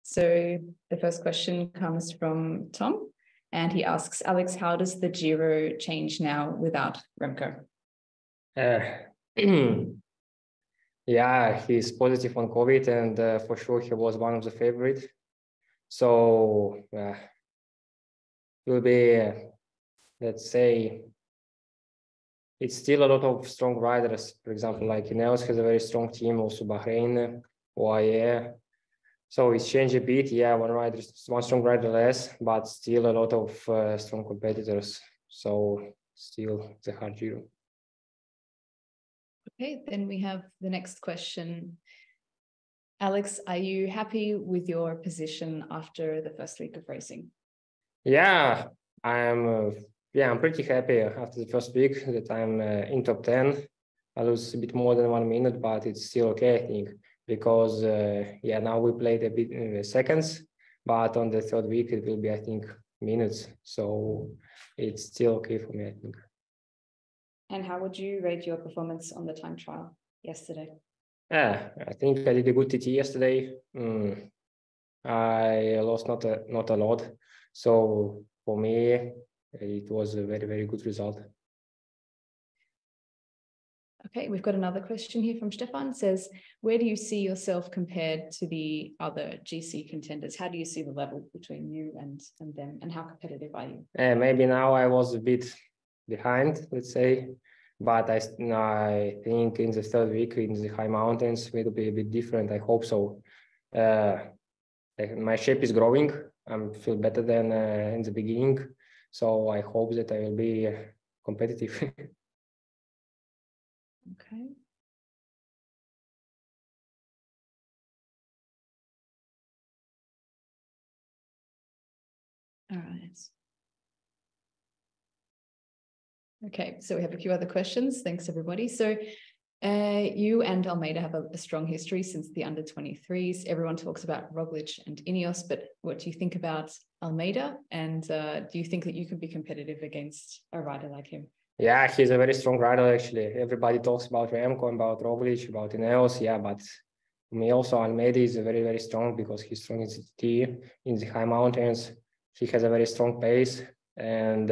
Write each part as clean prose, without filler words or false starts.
So the first question comes from Tom, and he asks, Alex, how does the Giro change now without Remco? Yeah, he's positive on COVID, and for sure he was one of the favorites. So it will be, let's say, it's still a lot of strong riders. For example, like Ineos has a very strong team, also Bahrain, UAE. So it's changed a bit. Yeah, one strong rider less, but still a lot of strong competitors. So still the hard Giro. Okay, then we have the next question. Alex, are you happy with your position after the first week of racing? Yeah, I'm pretty happy after the first week that I'm in top 10. I lose a bit more than 1 minute, but it's still okay, I think, because now we played a bit seconds, but on the third week it will be, I think, minutes. So it's still okay for me, I think. And how would you rate your performance on the time trial yesterday? Yeah, I think I did a good TT yesterday. I lost not a lot. So for me, it was a very, very good result. Okay, we've got another question here from Stefan. It says, where do you see yourself compared to the other GC contenders? How do you see the level between you and them, and how competitive are you? Maybe now I was a bit behind, let's say, but I think in the third week in the high mountains it will be a bit different. I hope so. My shape is growing. I feel better than in the beginning, so I hope that I will be competitive. Okay. All right. Okay, so we have a few other questions. Thanks, everybody. So you and Almeida have a strong history since the under-23s. Everyone talks about Roglic and Ineos, but what do you think about Almeida? And do you think that you could be competitive against a rider like him? Yeah, he's a very strong rider, actually. Everybody talks about Remco, about Roglic, about Ineos. Yeah, but for me also, Almeida is very, very strong because he's strong in the T, in the high mountains. He has a very strong pace. And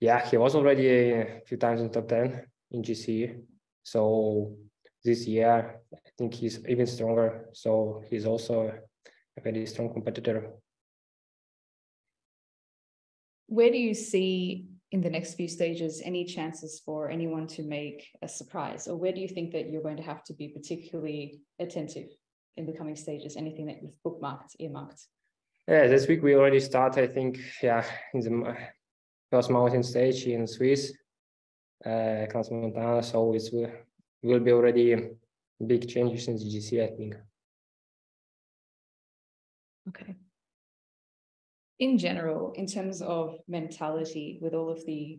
he was already a few times in top 10 in GC. So this year, I think he's even stronger. So he's also a very strong competitor. Where do you see in the next few stages any chances for anyone to make a surprise? Or where do you think that you're going to have to be particularly attentive in the coming stages? Anything that you've bookmarked, earmarked? Yeah, this week we already start, I think, in the first mountain stage in Swiss, Montana. So it will be already big changes in the GC, I think. Okay. In general, in terms of mentality, with all of the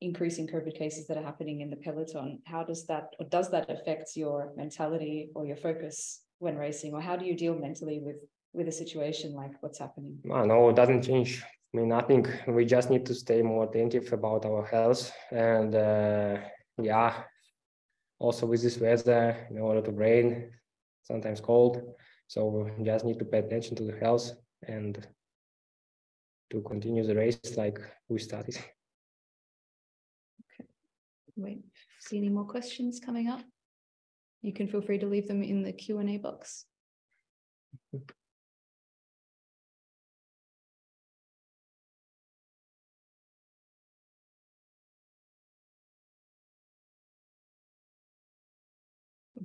increasing COVID cases that are happening in the peloton, how does that, or does that affect your mentality or your focus when racing? Or how do you deal mentally with a situation like what's happening? No, it doesn't change. I mean, nothing. We just need to stay more attentive about our health. And also with this weather, a lot of rain, sometimes cold. So we just need to pay attention to the health and to continue the race like we started. Okay. Wait, see any more questions coming up? You can feel free to leave them in the Q&A box. I'll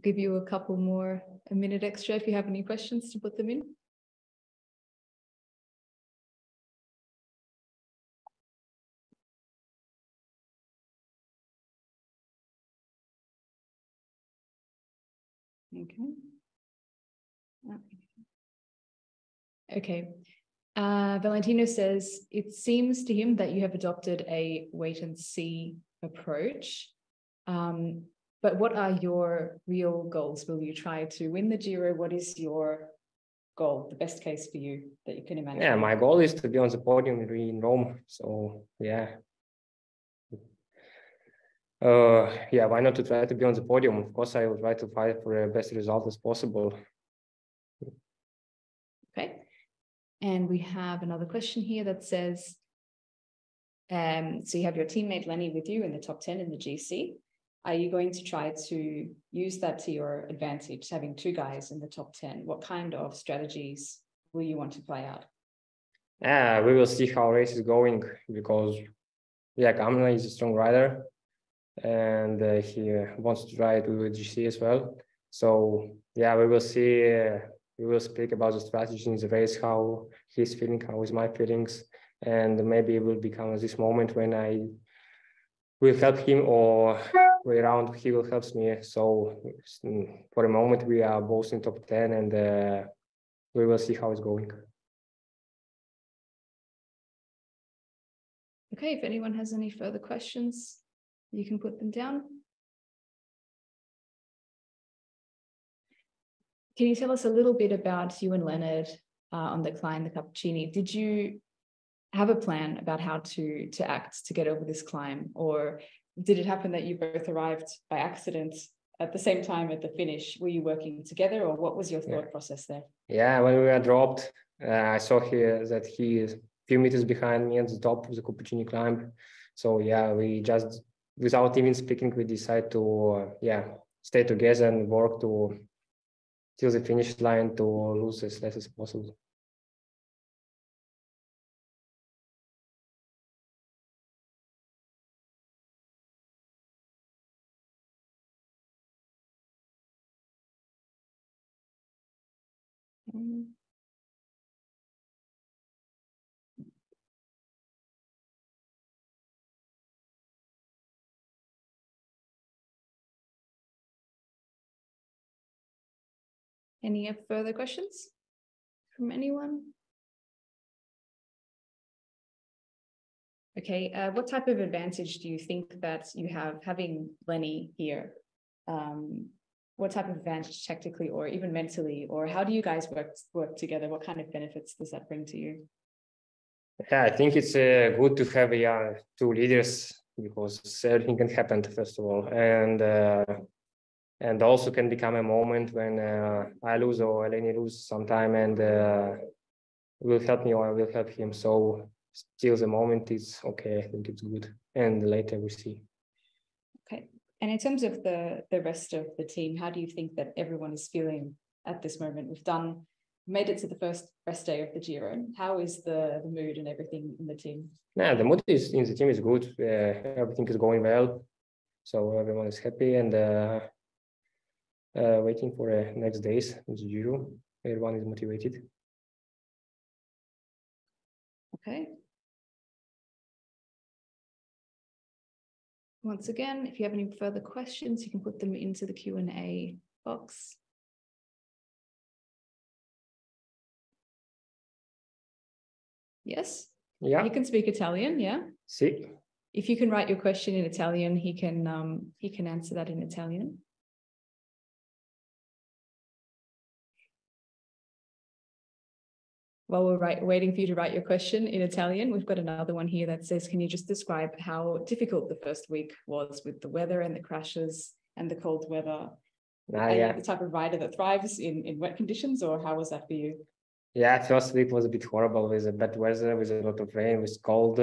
give you a minute extra if you have any questions to put them in. Okay. Valentino says, it seems to him that you have adopted a wait and see approach. But what are your real goals? Will you try to win the Giro? What is your goal, the best case for you that you can imagine? Yeah, my goal is to be on the podium in Rome. So why not to try to be on the podium? Of course, I will try to fight for the best result as possible. Okay. And we have another question here that says, so you have your teammate Lenny with you in the top 10 in the GC. Are you going to try to use that to your advantage, having two guys in the top 10? What kind of strategies will you want to play out? We will see how race is going, because Kamna is a strong rider, and he wants to ride with GC as well. So we will see. We will speak about the strategy in the race, how he's feeling, how is my feelings, and maybe it will become this moment when I will help him, or way around, he will help me. So for the moment, we are both in top 10, and we will see how it's going. Okay, if anyone has any further questions, you can put them down. Can you tell us a little bit about you and Leonard on the climb, the Cappuccini? Did you have a plan about how to act to get over this climb, or did it happen that you both arrived by accident at the same time at the finish? Were you working together, or what was your thought process there? Yeah, when we were dropped, I saw that he is a few meters behind me at the top of the Cappuccini climb. So we just, without even speaking, we decided to stay together and work till the finish line, to lose as less as possible. Any further questions from anyone? Okay, what type of advantage do you think that you have having Lenny here? What type of advantage tactically or even mentally, or how do you guys work together? What kind of benefits does that bring to you? Yeah, I think it's good to have two leaders, because everything can happen, first of all, and also can become a moment when I lose or Eleni lose sometime, and will help me or I will help him. So still the moment is okay. I think it's good, and later we see. Okay. And in terms of the rest of the team, how do you think that everyone is feeling at this moment? We've made it to the first rest day of the Giro. How is the mood and everything in the team? Yeah, the mood in the team is good. Everything is going well. So everyone is happy, and waiting for the next days in the Giro. Everyone is motivated. Okay. Once again, if you have any further questions, you can put them into the Q&A box. Yes? Yeah. You can speak Italian, yeah? Sì. If you can write your question in Italian, he can answer that in Italian. While we're waiting for you to write your question in Italian, we've got another one here that says, can you just describe how difficult the first week was with the weather and the crashes and the cold weather? Are you the type of rider that thrives in wet conditions, or how was that for you? Yeah, first week was a bit horrible with the bad weather, with a lot of rain, with cold,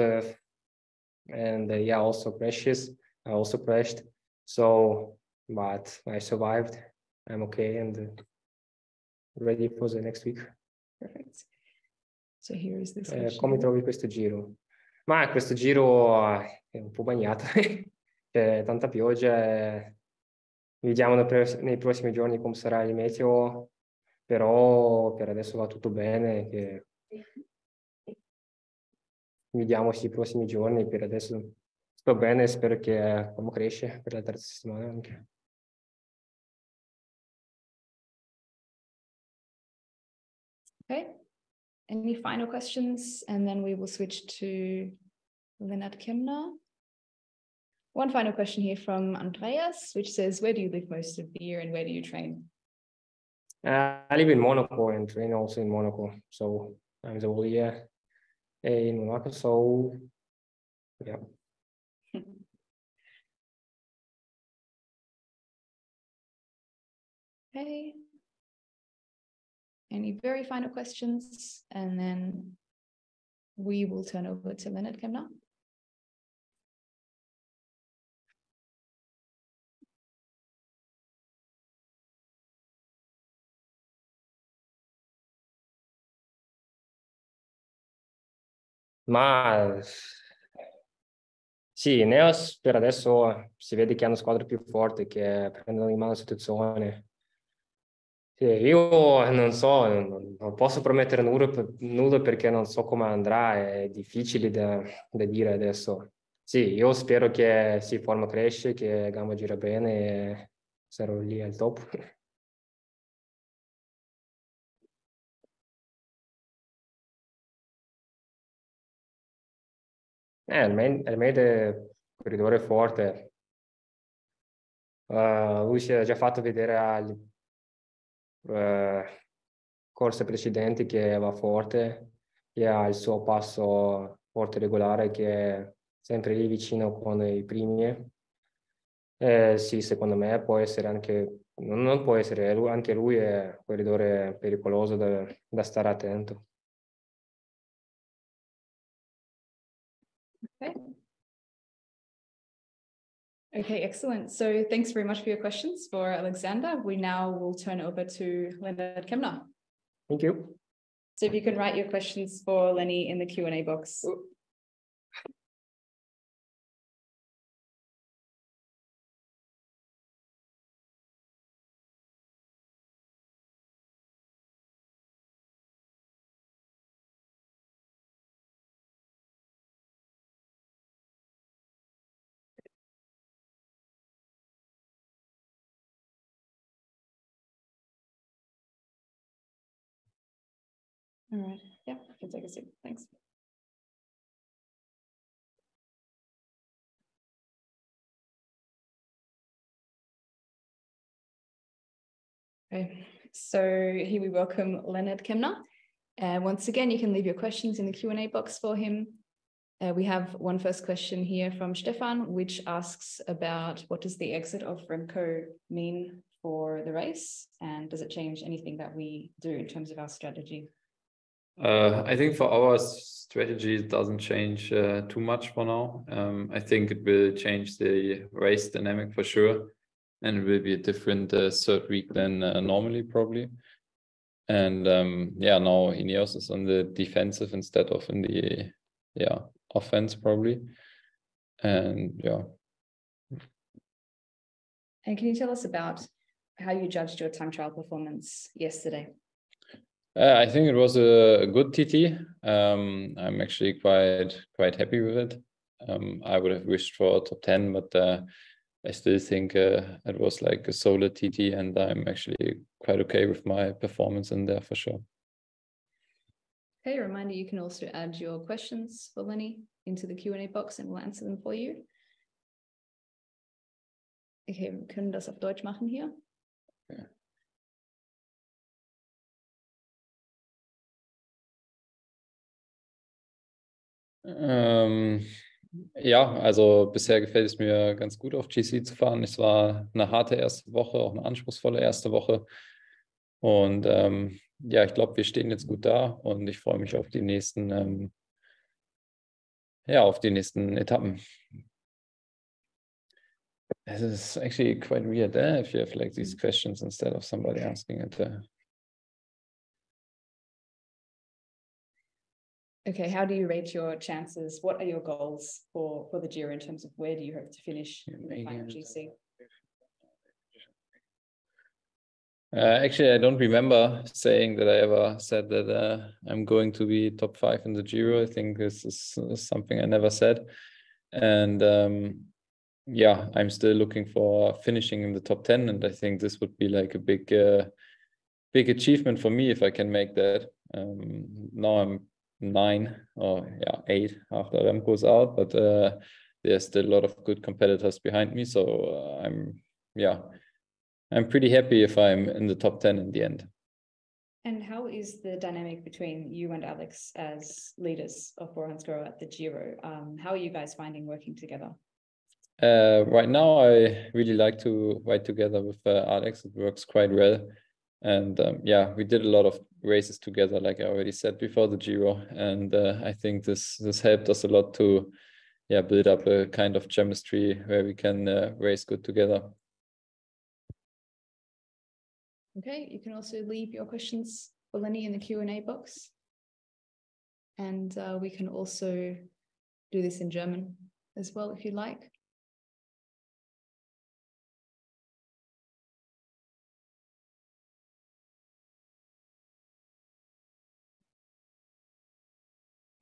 and also crashes. I also crashed. So, but I survived. I'm okay and ready for the next week. Perfect. So here is this question. Come trovi questo giro? Ma questo giro è un po' bagnato, c'è tanta pioggia. Vediamo nei prossimi giorni come sarà il meteo, però per adesso va tutto bene. Vediamo i prossimi giorni, per adesso sto bene, spero che come cresce per la terza settimana anche. Okay. Any final questions? And then we will switch to Leonard Kamna. One final question here from Andreas, which says, where do you live most of the year and where do you train? I live in Monaco and train also in Monaco. So I'm the whole year in Monaco. So, yeah. Okay. any very final questions? And then we will turn over to Leonard Kamna. Ma sì, i Neos per adesso si vede che hanno squadre più forti che prendono in mano la situazione. Sì, io non so, non posso promettere nulla perché non so come andrà, è difficile da dire adesso. Sì, io spero che si forma cresce, che Gamba gira bene e sarò lì al top. Il Mede è un corridore forte. Lui si è già fatto vedere agli corse precedenti che va forte e ha il suo passo forte regolare che è sempre lì vicino con i primi. Sì, secondo me può essere anche, non può essere, anche lui è un corridore pericoloso da stare attento. Okay. Okay, excellent. So thanks very much for your questions for Alexander. We now will turn over to Leonard Kamna. Thank you. So if you can write your questions for Lenny in the Q&A box. All right. Yeah, I can take a seat. Thanks. Okay, so here we welcome Leonard Kamna. Once again, you can leave your questions in the Q&A box for him. We have one first question here from Stefan, which asks about what does the exit of Remco mean for the race? And does it change anything that we do in terms of our strategy? I think for our strategy, it doesn't change too much for now. I think it will change the race dynamic for sure. And it will be a different third week than normally, probably. And yeah, now Ineos is on the defensive instead of in the offense, probably. And yeah. And can you tell us about how you judged your time trial performance yesterday? I think it was a good TT. I'm actually quite happy with it. I would have wished for top 10, but I still think it was like a solid TT, and I'm actually quite okay with my performance in there for sure. Okay, a reminder, you can also add your questions for Lenny into the Q&A box and we'll answer them for you. Okay, wir können das auf Deutsch machen hier. Okay. Ja, also bisher gefällt es mir ganz gut auf GC zu fahren. Es war eine harte erste Woche, auch eine anspruchsvolle erste Woche. Und ja, ich glaube, wir stehen jetzt gut da und ich freue mich auf die nächsten, auf die nächsten Etappen. This is actually quite weird if you have like these questions instead of somebody asking it. Okay, how do you rate your chances? What are your goals for the Giro in terms of where do you hope to finish in the final GC? Actually, I don't remember saying that I ever said that I'm going to be top 5 in the Giro. I think this is something I never said. And yeah, I'm still looking for finishing in the top 10. And I think this would be like a big achievement for me if I can make that. Now I'm 9 or 8 after Remco's out, but there's still a lot of good competitors behind me. So I'm pretty happy if I'm in the top 10 in the end. And how is the dynamic between you and Alex as leaders of Vorhandsgro at the Giro? How are you guys finding working together? Right now, I really like to ride together with Alex. It works quite well. And yeah, we did a lot of races together, like I already said before the Giro. And I think this helped us a lot to build up a kind of chemistry where we can race good together. Okay, you can also leave your questions for Lenny in the Q&A box. And we can also do this in German as well, if you'd like.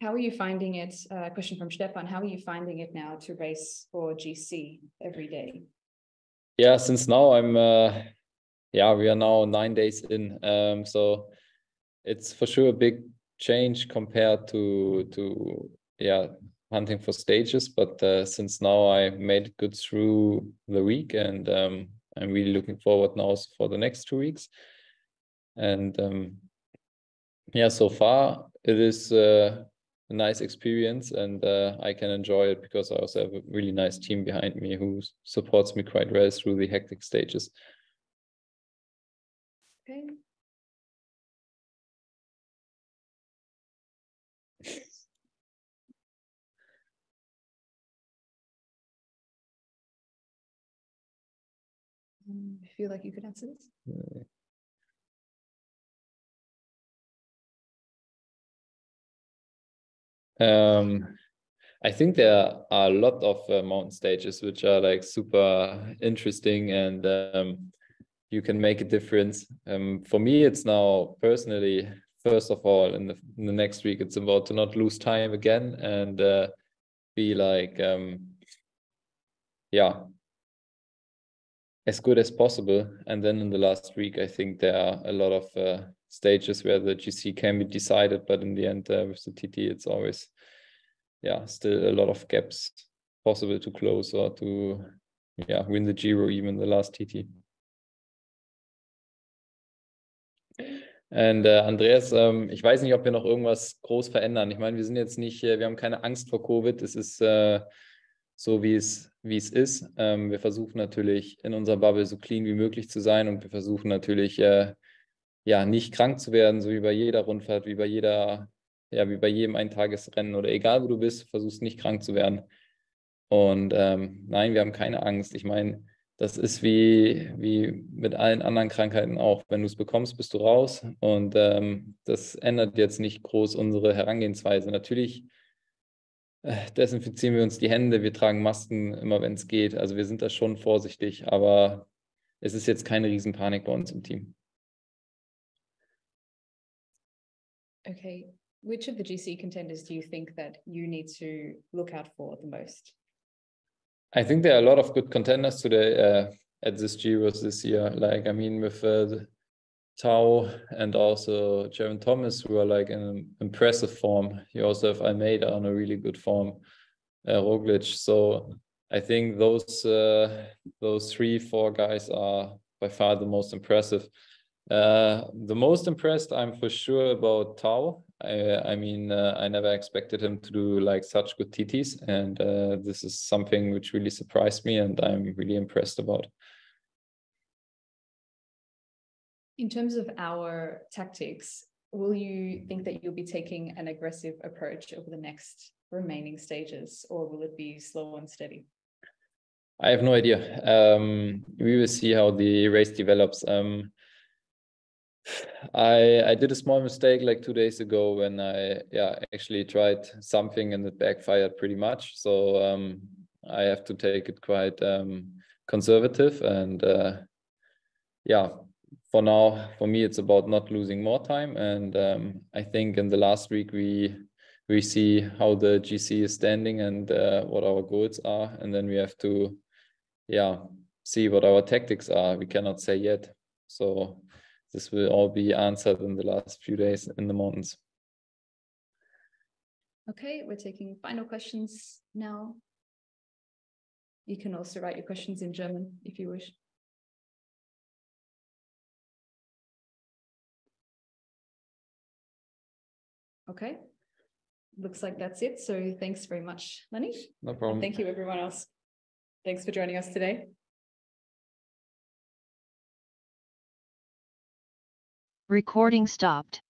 How are you finding it? Question from Stefan. How are you finding it now to race for GC every day? Yeah, since now I'm, we are now 9 days in. So it's for sure a big change compared to hunting for stages. But since now I made it good through the week, and I'm really looking forward now for the next 2 weeks. And so far it is a nice experience, and I can enjoy it because I also have a really nice team behind me who supports me quite well through the hectic stages. Okay. I feel like you could answer this. I think there are a lot of mountain stages which are like super interesting, and you can make a difference. For me, it's now personally, first of all, in the next week, it's about to not lose time again and be like, as good as possible. And then in the last week, I think there are a lot of stages where the GC can be decided, but in the end, with the TT, it's always, still a lot of gaps possible to close or to, win the Giro, even the last TT. Und Andreas, ich weiß nicht, ob wir noch irgendwas groß verändern. Ich meine, wir sind jetzt nicht, wir haben keine Angst vor Covid. Es ist so, wie es ist. Wir versuchen natürlich in unserer Bubble so clean wie möglich zu sein, und wir versuchen natürlich nicht krank zu werden, so wie bei jeder Rundfahrt, wie bei jedem Eintagesrennen oder egal wo du bist, versuchst nicht krank zu werden. Und nein, wir haben keine Angst. Ich meine, das ist wie mit allen anderen Krankheiten auch. Wenn du es bekommst, bist du raus, und das ändert jetzt nicht groß unsere Herangehensweise. Natürlich desinfizieren wir uns die Hände, wir tragen Masken immer, wenn es geht. Also wir sind da schon vorsichtig, aber es ist jetzt keine Riesenpanik bei uns im Team. Okay, which of the GC contenders do you think that you need to look out for the most? I think there are a lot of good contenders today at this Giros this year. Like, I mean, with Tau and also Jaron Thomas, who are like in impressive form. You also have Almeida on a really good form, Roglic. So I think those 3-4 guys are by far the most impressive. The most impressed, I'm for sure about Tau. I mean, I never expected him to do like such good TTs, and this is something which really surprised me, and I'm really impressed about. In terms of our tactics, will you think that you'll be taking an aggressive approach over the next remaining stages, or will it be slow and steady? I have no idea. We will see how the race develops. I did a small mistake like 2 days ago when I actually tried something and it backfired pretty much. So I have to take it quite conservative, and for now, for me, it's about not losing more time. And I think in the last week we see how the GC is standing and what our goals are, and then we have to see what our tactics are. We cannot say yet. So this will all be answered in the last few days in the mountains. Okay, we're taking final questions now. You can also write your questions in German if you wish. Okay, looks like that's it. So thanks very much, Lenny. No problem. And thank you, everyone else. Thanks for joining us today. Recording stopped.